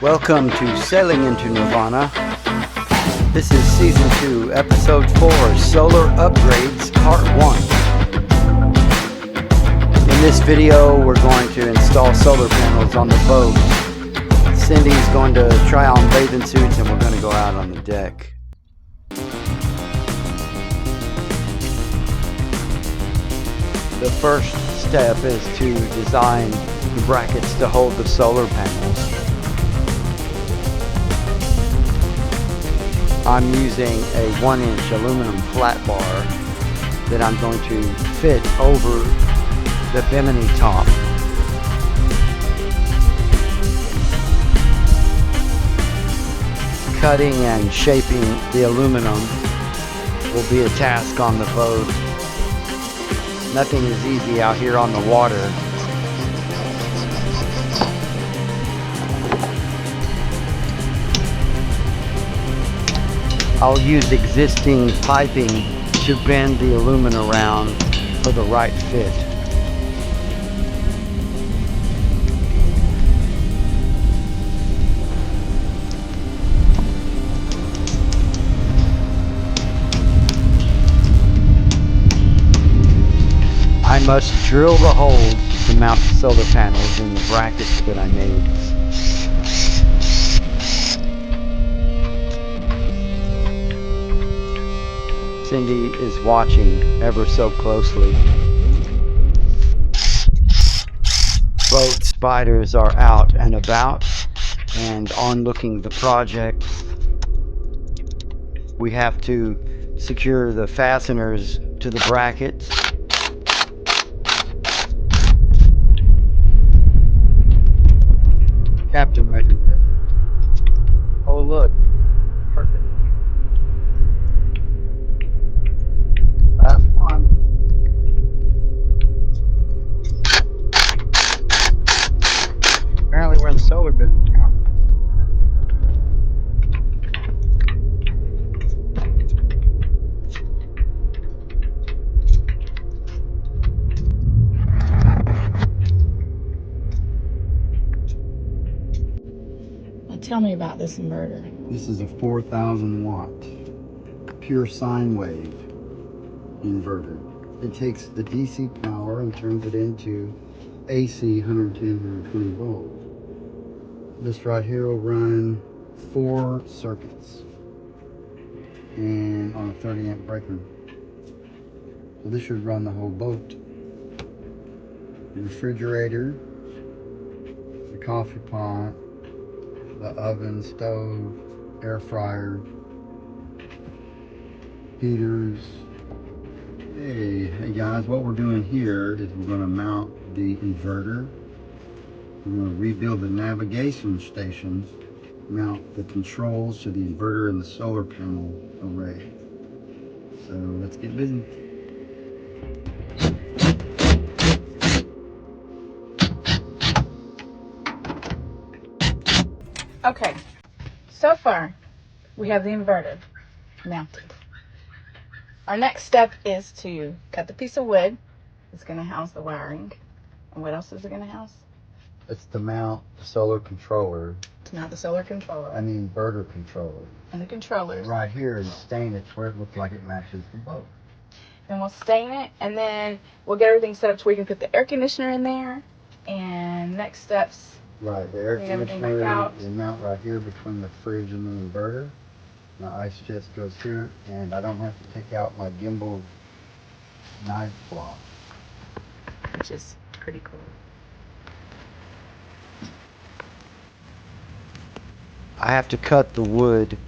Welcome to Sailing into Nirvana. This is Season 2, Episode 4, Solar Upgrades, Part 1. In this video, we're going to install solar panels on the boat. Cindy's going to try on bathing suits and we're going to go out on the deck. The first step is to design the brackets to hold the solar panels. I'm using a 1-inch aluminum flat bar that I'm going to fit over the bimini top. Cutting and shaping the aluminum will be a task on the boat. Nothing is easy out here on the water. I'll use existing piping to bend the aluminum around for the right fit. I must drill the holes to mount the solar panels in the brackets that I made. Cyndi is watching ever so closely. Boat spiders are out and about and onlooking the project. We have to secure the fasteners to the brackets. Captain right here. Oh look, perfect. Last one. Apparently we're in the solar business now. Well, tell me about this inverter. This is a 4,000 watt pure sine wave inverter. It takes the DC power and turns it into AC 110, 120 volts. This right here will run 4 circuits and on a 30 amp breaker. So this should run the whole boat. The refrigerator, the coffee pot, the oven, stove, air fryer, heaters. Hey guys, what we're doing here is we're going to mount the inverter. We're going to rebuild the navigation station, mount the controls to the inverter and the solar panel array. So let's get busy. Okay, so far we have the inverter mounted. Our next step is to cut the piece of wood. It's going to house the wiring. And what else is it going to house? It's to mount the solar controller. To mount the solar controller. And the inverter controller. And the controllers. Right here is stain it where it looks like it matches the boat. Then we'll stain it, and then we'll get everything set up so we can put the air conditioner in there. And next steps. Right, the air conditioner is mount right here between the fridge and the inverter. My ice chest goes here, and I don't have to take out my gimbal knife block. Which is pretty cool. I have to cut the wood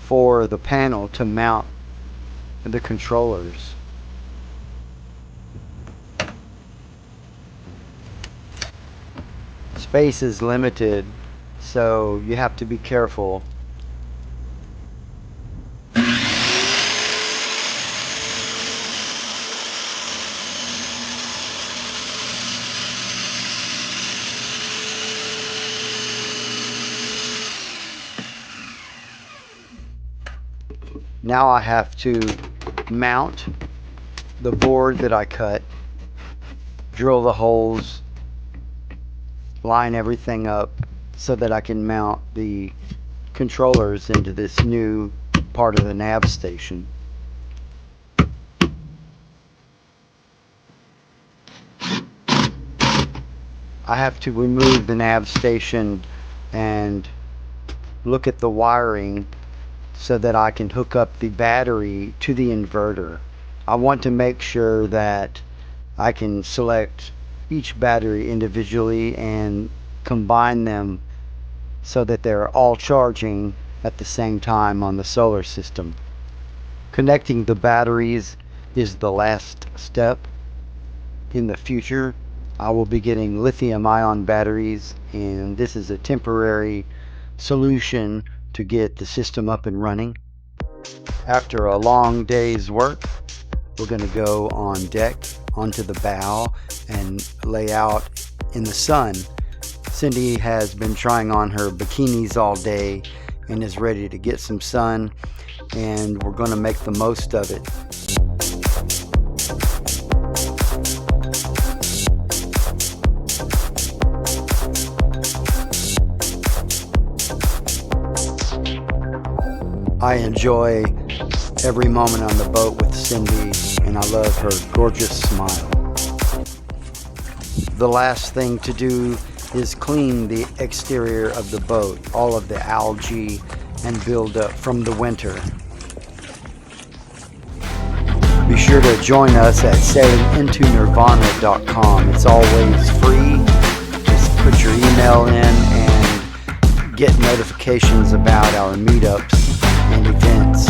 for the panel to mount the controllers. Space is limited, so you have to be careful. Now I have to mount the board that I cut, drill the holes, line everything up, so that I can mount the controllers into this new part of the nav station. I have to remove the nav station and look at the wiring so that I can hook up the battery to the inverter. I want to make sure that I can select each battery individually and combine them so that they're all charging at the same time on the solar system. Connecting the batteries is the last step. In the future, I will be getting lithium-ion batteries, and this is a temporary solution to get the system up and running. After a long day's work, we're going to go on deck onto the bow and lay out in the sun. Cyndi has been trying on her bikinis all day and is ready to get some sun, and we're going to make the most of it. I enjoy every moment on the boat with Cyndi, and I love her gorgeous smile. The last thing to do is clean the exterior of the boat, all of the algae and buildup from the winter. Be sure to join us at sailingintonirvana.com. It's always free. Just put your email in and get notifications about our meetups and events.